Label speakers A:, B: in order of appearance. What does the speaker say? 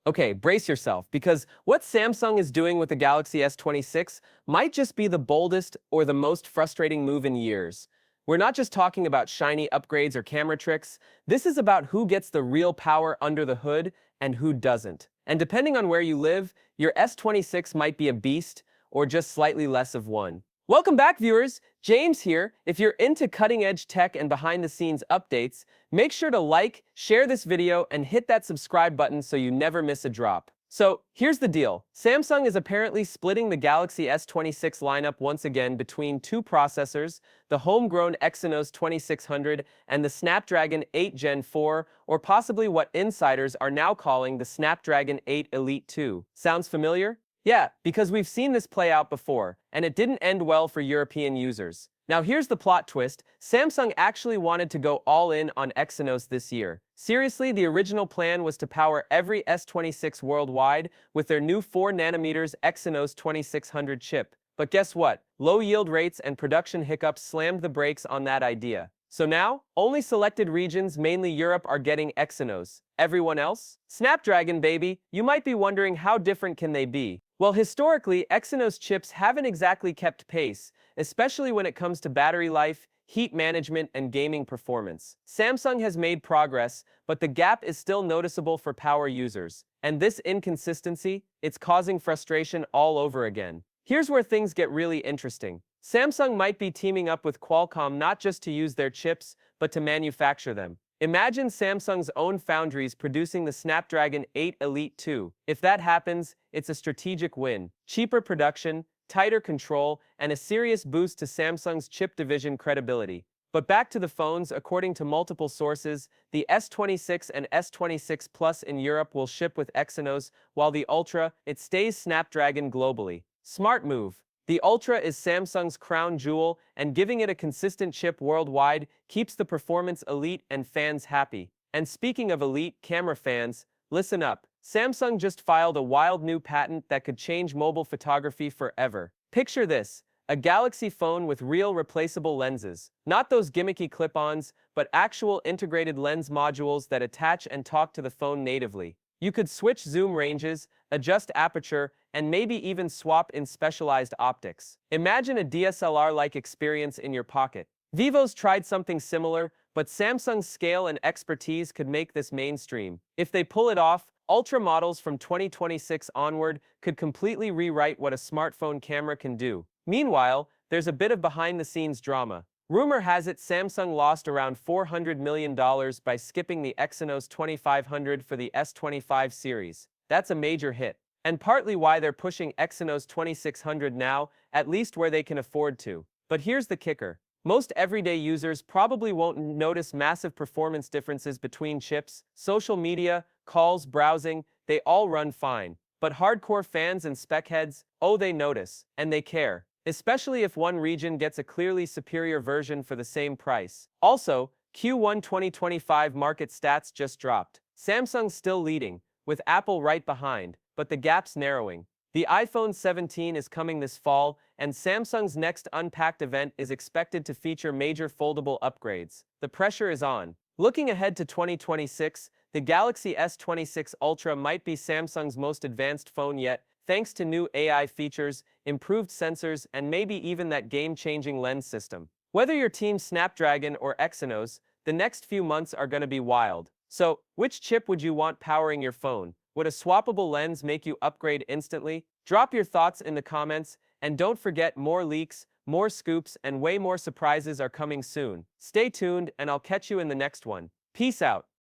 A: Okay, brace yourself, because what Samsung is doing with the Galaxy S26 might just be the boldest or the most frustrating move in years. We're not just talking about shiny upgrades or camera tricks, this is about who gets the real power under the hood and who doesn't. And depending on where you live, your S26 might be a beast or just slightly less of one. Welcome back, viewers! James here. If you're into cutting-edge tech and behind-the-scenes updates, make sure to like, share this video, and hit that subscribe button so you never miss a drop. So, here's the deal. Samsung is apparently splitting the Galaxy S26 lineup once again between two processors, the homegrown Exynos 2600 and the Snapdragon 8 Gen 4, or possibly what insiders are now calling the Snapdragon 8 Elite 2. Sounds familiar? Yeah, because we've seen this play out before, and it didn't end well for European users. Now here's the plot twist. Samsung actually wanted to go all in on Exynos this year. Seriously, the original plan was to power every S26 worldwide with their new 4nm Exynos 2600 chip. But guess what? Low yield rates and production hiccups slammed the brakes on that idea. So now, only selected regions, mainly Europe, are getting Exynos. Everyone else? Snapdragon, baby! You might be wondering, how different can they be? Well, historically, Exynos chips haven't exactly kept pace, especially when it comes to battery life, heat management, and gaming performance. Samsung has made progress, but the gap is still noticeable for power users. And this inconsistency, it's causing frustration all over again. Here's where things get really interesting. Samsung might be teaming up with Qualcomm not just to use their chips, but to manufacture them. Imagine Samsung's own foundries producing the Snapdragon 8 Elite 2. If that happens, it's a strategic win. Cheaper production, tighter control, and a serious boost to Samsung's chip division credibility. But back to the phones, according to multiple sources, the S26 and S26 Plus in Europe will ship with Exynos, while the Ultra, it stays Snapdragon globally. Smart move. The Ultra is Samsung's crown jewel, and giving it a consistent chip worldwide keeps the performance elite and fans happy. And speaking of elite camera fans, listen up. Samsung just filed a wild new patent that could change mobile photography forever. Picture this, a Galaxy phone with real replaceable lenses. Not those gimmicky clip-ons, but actual integrated lens modules that attach and talk to the phone natively. You could switch zoom ranges, adjust aperture, and maybe even swap in specialized optics. Imagine a DSLR-like experience in your pocket. Vivo's tried something similar, but Samsung's scale and expertise could make this mainstream. If they pull it off, Ultra models from 2026 onward could completely rewrite what a smartphone camera can do. Meanwhile, there's a bit of behind-the-scenes drama. Rumor has it Samsung lost around $400 million by skipping the Exynos 2500 for the S25 series. That's a major hit. And partly why they're pushing Exynos 2600 now, at least where they can afford to. But here's the kicker. Most everyday users probably won't notice massive performance differences between chips. Social media, calls, browsing, they all run fine. But hardcore fans and spec heads, oh, they notice. And they care. Especially if one region gets a clearly superior version for the same price. Also, Q1 2025 market stats just dropped. Samsung's still leading, with Apple right behind, but the gap's narrowing. The iPhone 17 is coming this fall, and Samsung's next Unpacked event is expected to feature major foldable upgrades. The pressure is on. Looking ahead to 2026, the Galaxy S26 Ultra might be Samsung's most advanced phone yet, thanks to new AI features, improved sensors, and maybe even that game-changing lens system. Whether you're Team Snapdragon or Exynos, the next few months are going to be wild. So, which chip would you want powering your phone? Would a swappable lens make you upgrade instantly? Drop your thoughts in the comments, and don't forget, more leaks, more scoops, and way more surprises are coming soon. Stay tuned, and I'll catch you in the next one. Peace out.